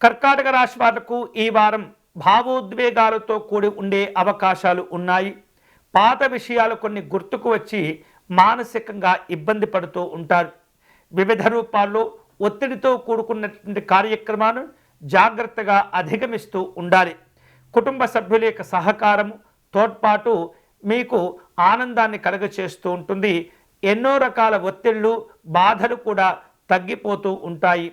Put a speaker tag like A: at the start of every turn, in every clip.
A: కర్కాటక రాశి వాళ్లకు ఈ వారం భావోద్వేగాలతో కూడి ఉండే అవకాశాలు ఉన్నాయి. పాత విషయాలు కొన్ని గుర్తుకు వచ్చి మానసికంగా ఇబ్బంది పడుతూ ఉంటారు. వివిధ రూపాల్లో ఒత్తిడితో కూడుకున్నటువంటి కార్యక్రమాలను జాగ్రత్తగా అధిగమిస్తూ ఉండాలి. కుటుంబ సభ్యుల యొక్క సహకారము, తోడ్పాటు మీకు ఆనందాన్ని కలుగచేస్తూ ఉంటుంది. ఎన్నో రకాల ఒత్తిళ్ళు, బాధలు కూడా తగ్గిపోతూ ఉంటాయి.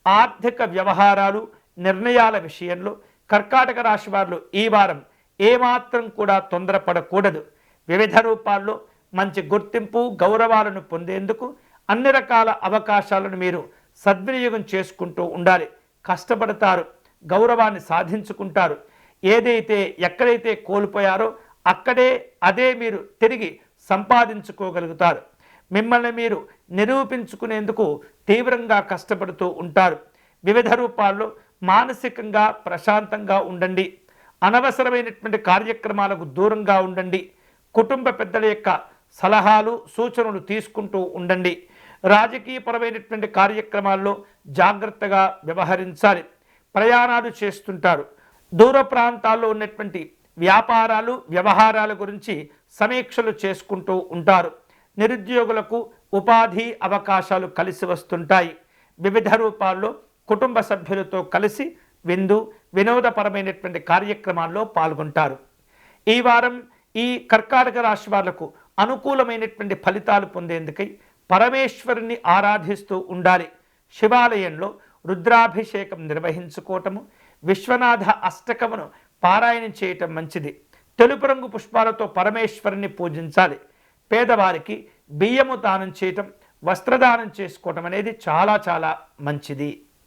A: ఆర్థిక వ్యవహారాలు, నిర్ణయాల విషయంలో కర్కాటక రాశి వారు ఈ వారం ఏమాత్రం కూడా తొందరపడకూడదు. వివిధ రూపాల్లో మంచి గుర్తింపు, గౌరవాలను పొందేందుకు అన్ని రకాల అవకాశాలను మీరు సద్వినియోగం చేసుకుంటూ ఉండాలి. కష్టపడతారు, గౌరవాన్ని సాధించుకుంటారు. ఏదైతే ఎక్కడైతే కోల్పోయారో అదే మీరు తిరిగి సంపాదించుకోగలుగుతారు. మిమ్మల్ని మీరు నిరూపించుకునేందుకు తీవ్రంగా కష్టపడుతూ ఉంటారు. వివిధ రూపాల్లో మానసికంగా ప్రశాంతంగా ఉండండి. అనవసరమైనటువంటి కార్యక్రమాలకు దూరంగా ఉండండి. కుటుంబ పెద్దల యొక్క సలహాలు, సూచనలు తీసుకుంటూ ఉండండి. రాజకీయపరమైనటువంటి కార్యక్రమాల్లో జాగ్రత్తగా వ్యవహరించాలి. ప్రయాణాలు చేస్తుంటారు. దూర ప్రాంతాల్లో ఉన్నటువంటి వ్యాపారాలు, వ్యవహారాల గురించి సమీక్షలు చేసుకుంటూ ఉంటారు. నిరుద్యోగులకు ఉపాధి అవకాశాలు కలిసి వస్తుంటాయి. వివిధ రూపాల్లో కుటుంబ సభ్యులతో కలిసి వినోదపరమైనటువంటి కార్యక్రమాల్లో పాల్గొంటారు. ఈ వారం ఈ కర్కాటక రాశి వాళ్లకు అనుకూలమైనటువంటి ఫలితాలు పొందేందుకై పరమేశ్వరుని ఆరాధిస్తూ ఉండాలి. శివాలయంలో రుద్రాభిషేకం నిర్వహించుకోవటము, విశ్వనాథ అష్టకమును పారాయణం చేయటం మంచిది. తెలుపు రంగు పుష్పాలతో పరమేశ్వరుని పూజించాలి. పేదవారికి బియ్యము దానం చేయటం, వస్త్రదానం చేసుకోవటం అనేది చాలా చాలా మంచిది.